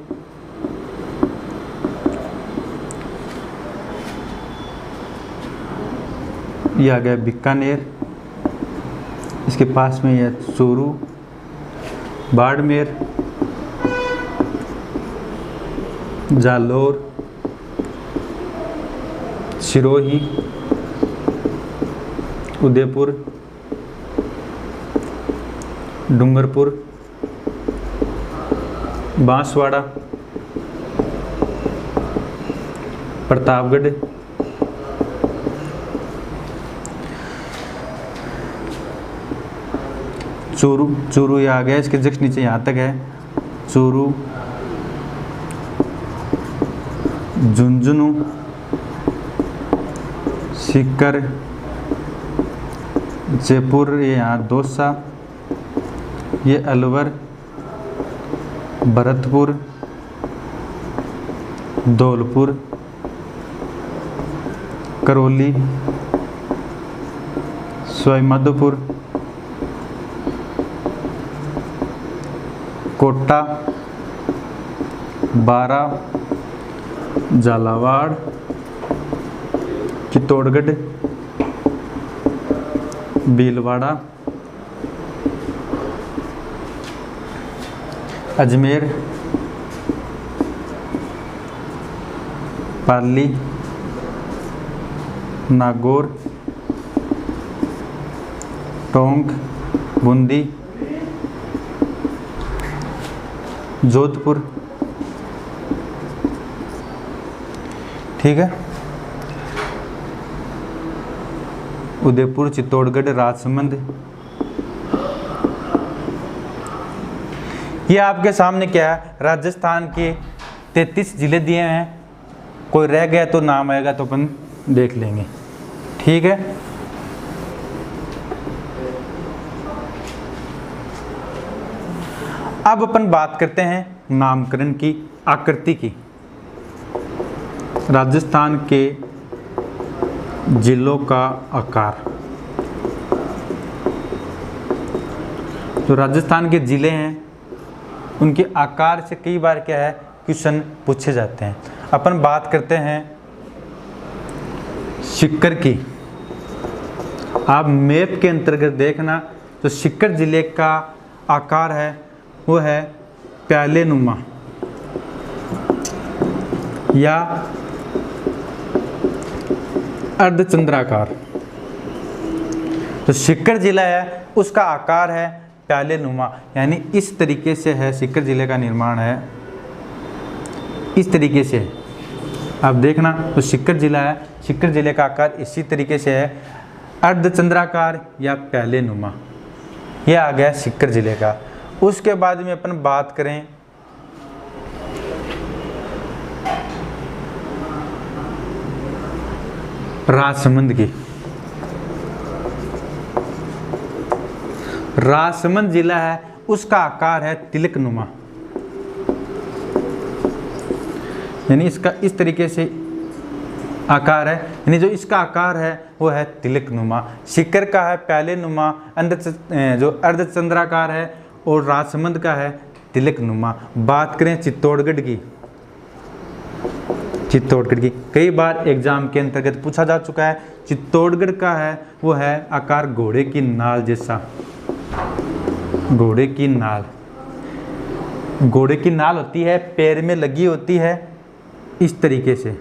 यह आ गया बीकानेर, इसके पास में यह चूरू, बाड़मेर, जालौर, सिरोही, उदयपुर, डूंगरपुर, बांसवाड़ा, प्रतापगढ़, चूरू, चूरू ये आ गया, इसके जस्ट नीचे यहाँ तक है चूरू, झुंझुनू, सीकर, जयपुर ये यहाँ दौसा, ये अलवर, भरतपुर, धौलपुर, करौली, सवाईमाधोपुर, कोटा, बारा, झालावाड़, चित्तौड़गढ़, भीलवाड़ा, अजमेर, पाली, नागौर, टोंक, बूंदी, जोधपुर। ठीक है, उदयपुर, चित्तौड़गढ़, राजसमंद। ये आपके सामने क्या है, राजस्थान के 33 जिले दिए हैं, कोई रह गया तो नाम आएगा तो अपन देख लेंगे। ठीक है, अब अपन बात करते हैं नामकरण की आकृति की। राजस्थान के जिलों का आकार, जो राजस्थान के जिले हैं उनके आकार से कई बार क्या है क्वेश्चन पूछे जाते हैं। अपन बात करते हैं सीकर की। आप मैप के अंतर्गत देखना, तो सीकर जिले का आकार है वो है प्याले नुमा या अर्धचंद्राकार। तो सीकर जिला है उसका आकार है प्याले नुमा, यानी इस तरीके से है सीकर जिले का निर्माण है, इस तरीके से। आप देखना, तो सीकर जिला है, सीकर जिले का आकार इसी तरीके से है, अर्धचंद्राकार या प्याले नुमा। यह आ गया सीकर जिले का। उसके बाद में अपन बात करें राजसमंद की। राजसमंद जिला है उसका आकार है तिलक नुमा, यानी इसका इस तरीके से आकार है, यानी जो इसका आकार है वो है तिलक नुमा। सीकर का है प्याले नुमा, जो अर्धचंद्राकार है, और राजसमंद का है तिलक नुमा। बात करें चित्तौड़गढ़ की, चित्तौड़गढ़ की कई बार एग्जाम के अंतर्गत पूछा जा चुका है। चित्तौड़गढ़ का है वो है आकार घोड़े की नाल जैसा, घोड़े की नाल। घोड़े की नाल होती है, पैर में लगी होती है इस तरीके से,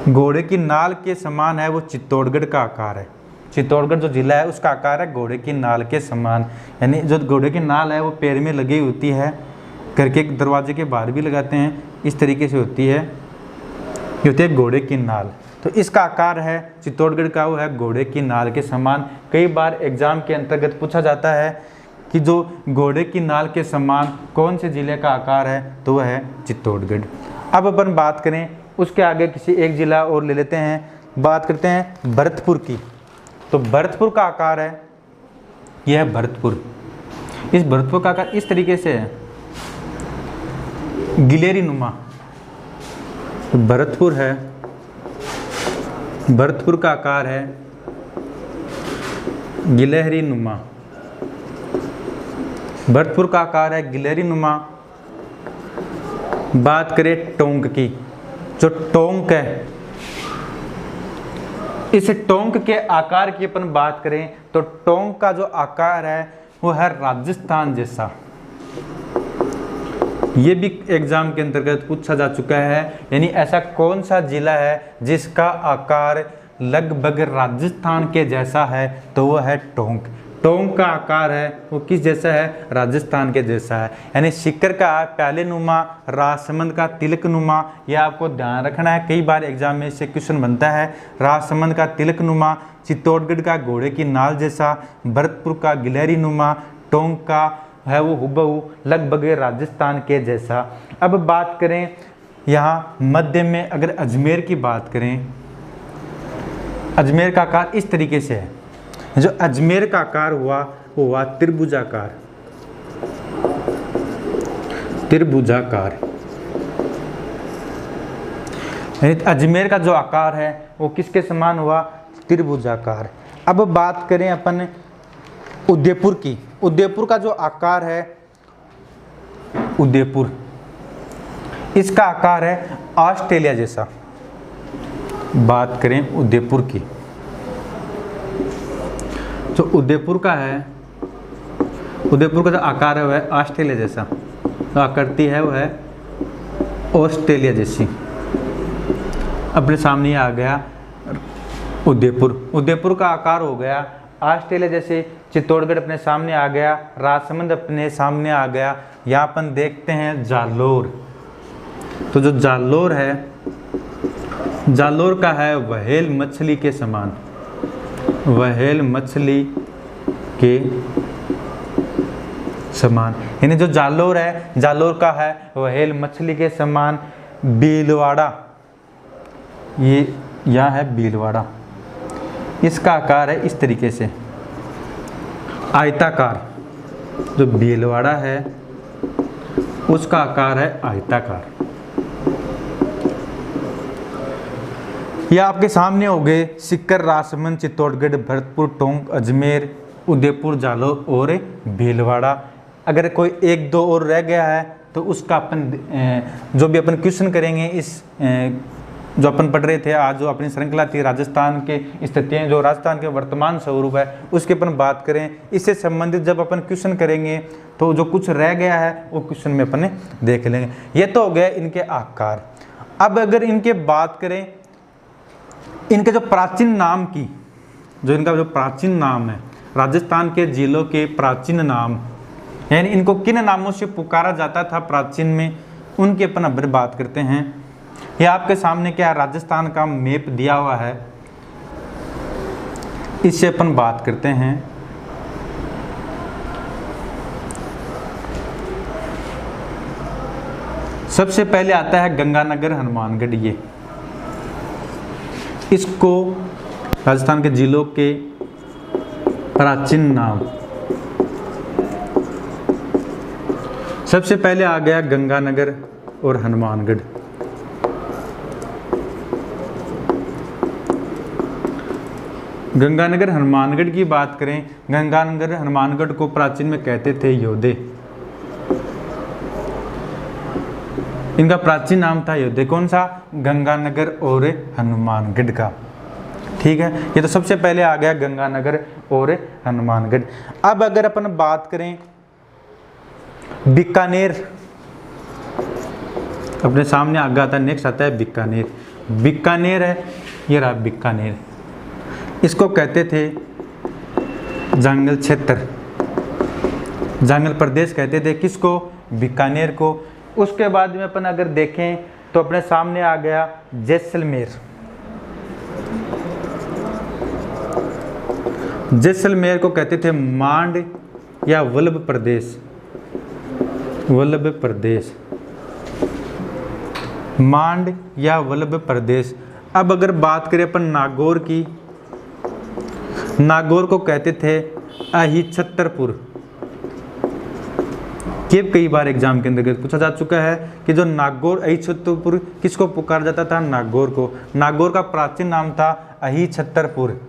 घोड़े की नाल के समान है वो चित्तौड़गढ़ का आकार है। चित्तौड़गढ़ जो जिला है उसका आकार है घोड़े की नाल के समान, यानी जो घोड़े की नाल है वो पैर में लगी होती है, घर के दरवाजे के बाहर भी लगाते हैं, इस तरीके से होती है, ये होती है घोड़े की नाल। तो इसका आकार है चित्तौड़गढ़ का वो है घोड़े की नाल के समान। कई बार एग्जाम के अंतर्गत पूछा जाता है कि जो घोड़े की नाल के समान कौन से जिले का आकार है, तो वह है चित्तौड़गढ़। अब अपन बात करें उसके आगे किसी एक जिला और ले लेते हैं, बात करते हैं भरतपुर की। तो भरतपुर का आकार है, यह है भरतपुर। इस भरतपुर का आकार इस तरीके से है, गिलेरी नुमा। तो भरतपुर है, भरतपुर का आकार है गिलहरी नुमा। भरतपुर का आकार है गिलहरी नुमा। बात करें टोंक की, जो टोंक है, इस टोंक के आकार की अपन बात करें तो टोंक का जो आकार है वो है राजस्थान जैसा। ये भी एग्जाम के अंतर्गत पूछा जा चुका है, यानी ऐसा कौन सा जिला है जिसका आकार लगभग राजस्थान के जैसा है, तो वो है टोंक। टोंक का आकार है वो किस जैसा है, राजस्थान के जैसा है। यानी सिक्कर का प्याले नुमा, राजसमंद का तिलक नुमा, यह आपको ध्यान रखना है, कई बार एग्जाम में इससे क्वेश्चन बनता है। राजसमंद का तिलक नुमा, चित्तौड़गढ़ का घोड़े की नाल जैसा, भरतपुर का गिलहरी नुमा, टोंक का है वो हुबहू लगभग राजस्थान के जैसा। अब बात करें यहाँ मध्य में, अगर अजमेर की बात करें, अजमेर का आकार इस तरीके से है। जो अजमेर का आकार हुआ वो हुआ त्रिभुजाकार। त्रिभुजाकार अजमेर का जो आकार है वो किसके समान हुआ, त्रिभुजाकार। अब बात करें अपन उदयपुर की। उदयपुर का जो आकार है, उदयपुर इसका आकार है ऑस्ट्रेलिया जैसा। बात करें उदयपुर की, तो उदयपुर का है, उदयपुर का जो आकार है वह है ऑस्ट्रेलिया जैसा, तो आकृति है वह है ऑस्ट्रेलिया जैसी। अपने सामने आ गया उदयपुर। उदयपुर का आकार हो गया ऑस्ट्रेलिया जैसे। चित्तौड़गढ़ अपने सामने आ गया, राजसमंद अपने सामने आ गया। यहाँ अपन देखते हैं जालोर। तो जो जालोर है, जालोर का है व्हेल मछली के समान, व्हेल मछली के समान। यानी जो जालोर है, जालोर का है व्हेल मछली के समान। भीलवाड़ा, ये यहाँ है भीलवाड़ा, इसका आकार है इस तरीके से आयताकार। जो भीलवाड़ा है उसका आकार है आयताकार। यह आपके सामने हो गए सिक्कर, राजसमंद, चित्तौड़गढ़, भरतपुर, टोंक, अजमेर, उदयपुर, जालोर और भीलवाड़ा। अगर कोई एक दो और रह गया है तो उसका अपन जो भी अपन क्वेश्चन करेंगे, इस जो अपन पढ़ रहे थे आज, जो अपनी श्रृंखला थी राजस्थान के स्थितियाँ, जो राजस्थान के वर्तमान स्वरूप है उसके अपन बात करें। इससे संबंधित जब अपन क्वेश्चन करेंगे तो जो कुछ रह गया है वो क्वेश्चन में अपन देख लेंगे। ये तो हो गया इनके आकार। अब अगर इनके बात करें, इनके जो प्राचीन नाम की, जो इनका जो प्राचीन नाम है, राजस्थान के जिलों के प्राचीन नाम, यानी इनको किन नामों से पुकारा जाता था प्राचीन में, उनकी अपन अब बात करते हैं। ये आपके सामने क्या राजस्थान का मैप दिया हुआ है, इससे अपन बात करते हैं। सबसे पहले आता है गंगानगर, हनुमानगढ़। ये इसको राजस्थान के जिलों के प्राचीन नाम। सबसे पहले आ गया गंगानगर और हनुमानगढ़। गंगानगर हनुमानगढ़ की बात करें, गंगानगर हनुमानगढ़ को प्राचीन में कहते थे योधे। इनका प्राचीन नाम था योधे। कौन सा, गंगानगर और हनुमानगढ़ का। ठीक है, ये तो सबसे पहले आ गया गंगानगर और हनुमानगढ़। अब अगर अपन बात करें बीकानेर, अपने सामने आगे आता है, नेक्स्ट आता है बीकानेर। बीकानेर है, ये रहा बीकानेर। इसको कहते थे जंगल क्षेत्र, जंगल प्रदेश कहते थे किसको, बीकानेर को। उसके बाद में अपन अगर देखें तो अपने सामने आ गया जैसलमेर। जैसलमेर को कहते थे मांड या वल्लभ प्रदेश, वल्लभ प्रदेश, मांड या वल्लभ प्रदेश। अब अगर बात करें अपन नागौर की, नागौर को कहते थे अहिछत्रपुर। ये कई बार एग्जाम के अंतर्गत पूछा जा चुका है कि जो नागौर, अहिछत्रपुर किसको पुकारा जाता था, नागौर को। नागौर का प्राचीन नाम था अहिछत्रपुर।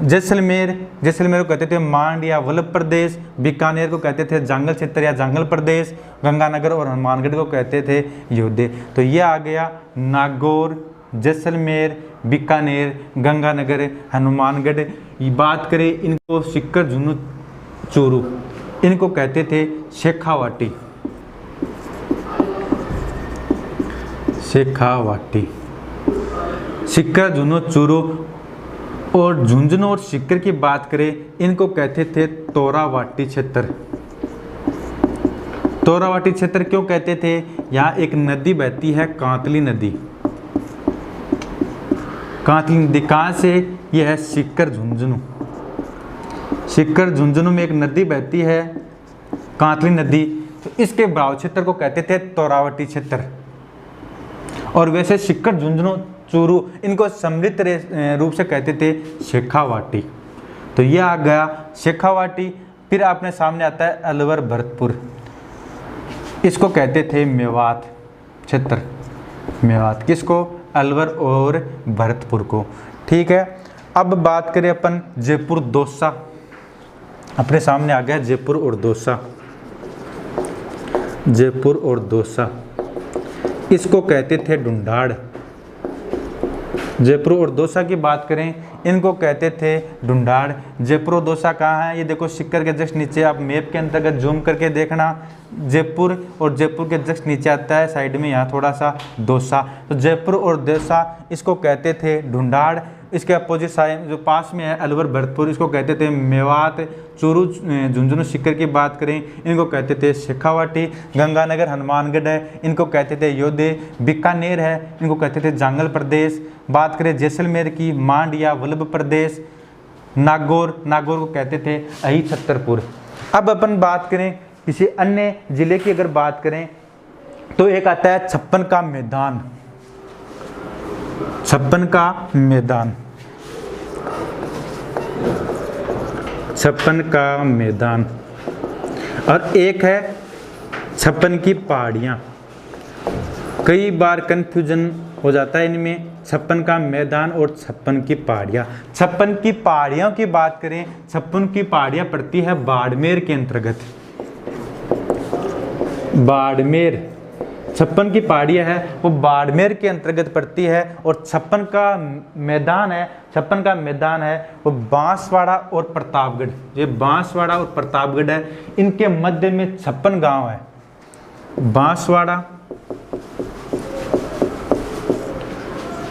जैसलमेर, जैसलमेर को कहते थे मांड या वल्लभ प्रदेश। बीकानेर को कहते थे जंगल क्षेत्र या जंगल प्रदेश। गंगानगर और हनुमानगढ़ को कहते थे योधे। तो ये आ गया नागौर, जैसलमेर, बीकानेर, गंगानगर, हनुमानगढ़। बात करें इनको सिक्कर, झुन्नू, चूरू, इनको कहते थे शेखावाटी, शेखावाटी। सिक्कर, झुन्नू, चूरू और झुंझुनू और सीकर की बात करें, इनको कहते थे तोरावाटी क्षेत्र। तोरावाटी क्षेत्र क्यों कहते थे? यहाँ एक नदी बहती है, कांतली नदी। कांतली नदी कहाँ से? यह है सीकर झुंझुनू। सीकर झुंझुनू में एक नदी बहती है, कांतली नदी, तो इसके बराव क्षेत्र को कहते थे तोरावटी क्षेत्र। और वैसे सीकर झुंझुनू चूरू इनको सम्मिलित रूप से कहते थे शेखावाटी। तो यह आ गया शेखावाटी। फिर आपने सामने आता है अलवर भरतपुर, इसको कहते थे मेवात क्षेत्र। मेवात किसको? अलवर और भरतपुर को। ठीक है, अब बात करें अपन जयपुर दौसा। अपने सामने आ गया जयपुर और दौसा। जयपुर और दौसा इसको कहते थे ढूंढाड़। जयपुर और दौसा की बात करें, इनको कहते थे ढूंढाड़। जयपुर और दौसा कहाँ है? ये देखो सीकर के जस्ट नीचे, आप मैप के अंतर्गत जूम करके देखना, जयपुर और जयपुर के जस्ट नीचे आता है साइड में यहाँ थोड़ा सा दौसा। तो जयपुर और दौसा इसको कहते थे ढूंढाड़। इसके अपोजिट साइड जो पास में है अलवर भरतपुर, इसको कहते थे मेवात। चूरू झुंझुनू सीकर की बात करें, इनको कहते थे शेखावाटी। गंगानगर हनुमानगढ़ है, इनको कहते थे योधे। बीकानेर है, इनको कहते थे जांगल प्रदेश। बात करें जैसलमेर की, मांड या वल्लभ प्रदेश। नागौर, नागौर को कहते थे अही छतरपुर। अब अपन बात करें किसी अन्य जिले की, अगर बात करें तो एक आता है छप्पन का मैदान। छप्पन का मैदान, छप्पन का मैदान। और एक है छप्पन की पहाड़ियाँ। कई बार कंफ्यूजन हो जाता है इनमें, छप्पन का मैदान और छप्पन की पहाड़ियाँ। छप्पन की पहाड़ियों की बात करें, छप्पन की पहाड़ियाँ पड़ती है बाड़मेर के अंतर्गत। बाड़मेर, छप्पन की पहाड़ियाँ है वो बाड़मेर के अंतर्गत पड़ती है। और छप्पन का मैदान है, छप्पन का मैदान है वो बांसवाड़ा और प्रतापगढ़। ये बांसवाड़ा और प्रतापगढ़ है, इनके मध्य में 56 गांव है। बांसवाड़ा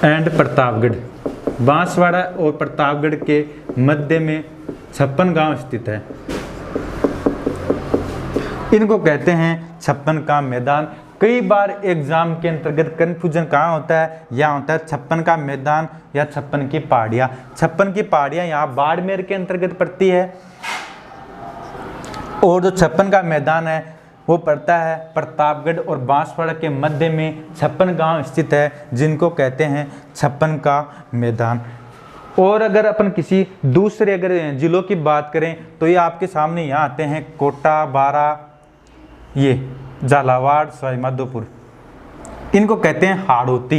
एंड प्रतापगढ़, बांसवाड़ा और प्रतापगढ़ के मध्य में 56 गांव स्थित है। इनको कहते हैं छप्पन का मैदान। कई बार एग्जाम के अंतर्गत कंफ्यूजन कहाँ होता है? यहाँ होता है छप्पन का मैदान या छप्पन की पहाड़ियाँ। छप्पन की पहाड़ियाँ यहाँ बाड़मेर के अंतर्गत पड़ती है, और जो छप्पन का मैदान है वो पड़ता है प्रतापगढ़ और बांसवाड़ा के मध्य में 56 गांव स्थित है, जिनको कहते हैं छप्पन का मैदान। और अगर अपन किसी दूसरे अगर जिलों की बात करें तो ये आपके सामने यहाँ आते हैं कोटा, बारा, ये झालावाड़, सवाई माधोपुर। इनको कहते हैं हाड़ौती।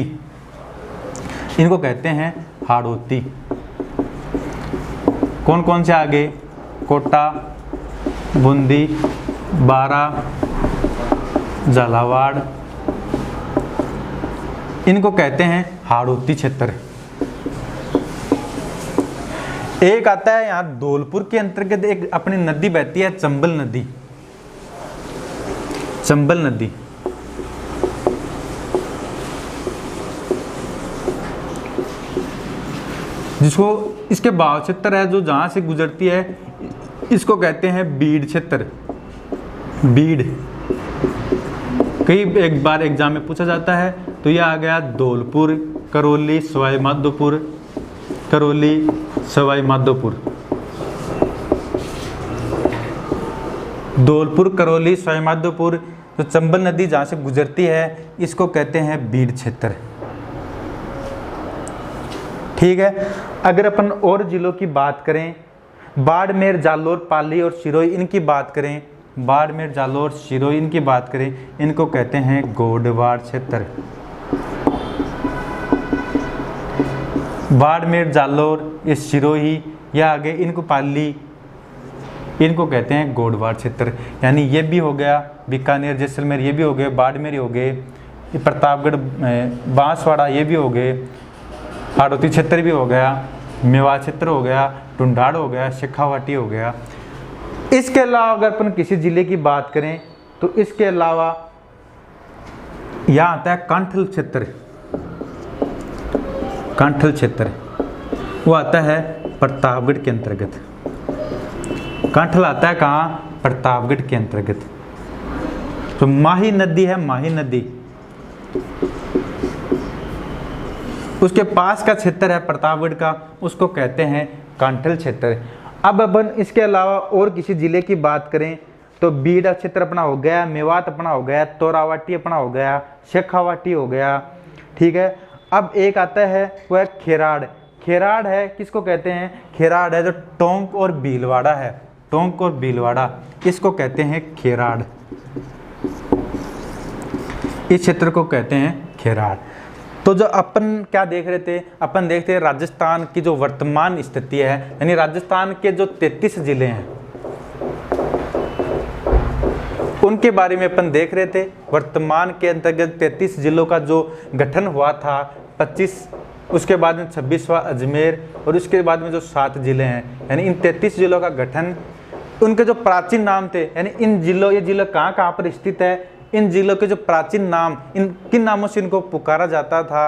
इनको कहते हैं हाड़ौती। कौन कौन से आगे? कोटा, बूंदी, बारा, झालावाड़, इनको कहते हैं हाड़ौती क्षेत्र। एक आता है यहाँ धौलपुर के अंतर्गत, एक अपनी नदी बहती है चंबल नदी। चंबल नदी, जिसको इसके बहाव क्षेत्र है जो जहां से गुजरती है, इसको कहते हैं बीड़ क्षेत्र। बीड़ कई एक बार एग्जाम में पूछा जाता है। तो यह आ गया धौलपुर, करौली, सवाई माधोपुर, करौली, सवाई माधोपुर। धौलपुर, करौली, सवाई माधोपुर, तो चंबल नदी जहाँ से गुजरती है, इसको कहते हैं बीड़ क्षेत्र। ठीक है, अगर अपन और जिलों की बात करें, बाड़मेर, जालोर, पाली और सिरोही, इनकी बात करें, बाड़मेर, जालोर, सिरोही इनकी बात करें, इनको कहते हैं गोडवाड़ क्षेत्र। बाड़मेर, जालोर, ये सिरोही या आगे इनको पाली, इनको कहते हैं गोडवाड़ क्षेत्र। यानी ये भी हो गया बीकानेर, जैसलमेर, ये भी हो गए बाड़मेर, हो गए ये प्रतापगढ़, बांसवाड़ा, ये भी हो गए हाड़ौती क्षेत्र भी हो गया, मेवात क्षेत्र हो गया, ढूंढाड़ हो गया, शेखावाटी हो गया। इसके अलावा अगर अपन किसी जिले की बात करें तो इसके अलावा यहाँ आता है कांठल क्षेत्र। कांठल क्षेत्र वो आता है प्रतापगढ़ के अंतर्गत। कांठल आता है कहाँ? प्रतापगढ़ के अंतर्गत। तो माही नदी है, माही नदी, उसके पास का क्षेत्र है प्रतापगढ़ का, उसको कहते हैं कांठल क्षेत्र। अब अपन इसके अलावा और किसी जिले की बात करें तो बीड़ क्षेत्र अपना हो गया, मेवात अपना हो गया, तोरावाटी अपना हो गया, शेखावाटी हो गया, ठीक है। अब एक आता है वह खेराड़। खेराड़ है, किसको कहते हैं? खेराड़ है जो टोंक और भीलवाड़ा है, टोंक और भीलवाड़ा, इसको कहते हैं खेराड़। इस क्षेत्र को कहते हैं खेराड़। तो जो अपन क्या देख रहे थे, अपन देखते हैं राजस्थान की जो वर्तमान स्थिति है, यानी राजस्थान के जो 33 जिले हैं उनके बारे में अपन देख रहे थे। वर्तमान के अंतर्गत 33 जिलों का जो गठन हुआ था 25, उसके बाद में 26वां अजमेर, और उसके बाद में जो 7 जिले हैं, यानी इन 33 जिलों का गठन, उनके जो प्राचीन नाम थे, यानी इन जिलों, ये जिले कहाँ पर स्थित है, इन जिलों के जो प्राचीन नाम, इन किन नामों से इनको पुकारा जाता था।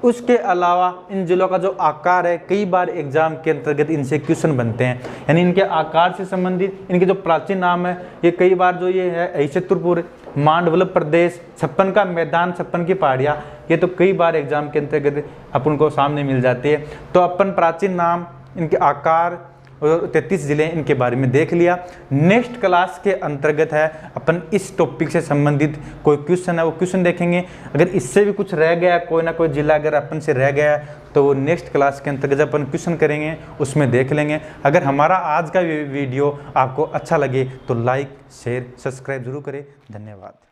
उसके अलावा इन जिलों का जो आकार है, कई बार एग्जाम के अंतर्गत इनसे क्वेश्चन बनते हैं, यानी इनके आकार से संबंधित इनके जो प्राचीन नाम है, ये कई बार जो ये है अहिछत्रपुर, मांडवल प्रदेश, 56 का मैदान, 56 की पहाड़ियाँ, ये तो कई बार एग्जाम के अंतर्गत अपन को सामने मिल जाती है। तो अपन प्राचीन नाम, इनके आकार और 33 जिले इनके बारे में देख लिया। नेक्स्ट क्लास के अंतर्गत है अपन इस टॉपिक से संबंधित कोई क्वेश्चन है वो क्वेश्चन देखेंगे। अगर इससे भी कुछ रह गया, कोई ना कोई जिला अगर अपन से रह गया तो वो नेक्स्ट क्लास के अंतर्गत अपन क्वेश्चन करेंगे, उसमें देख लेंगे। अगर हमारा आज का वीडियो आपको अच्छा लगे तो लाइक, शेयर, सब्सक्राइब जरूर करें। धन्यवाद।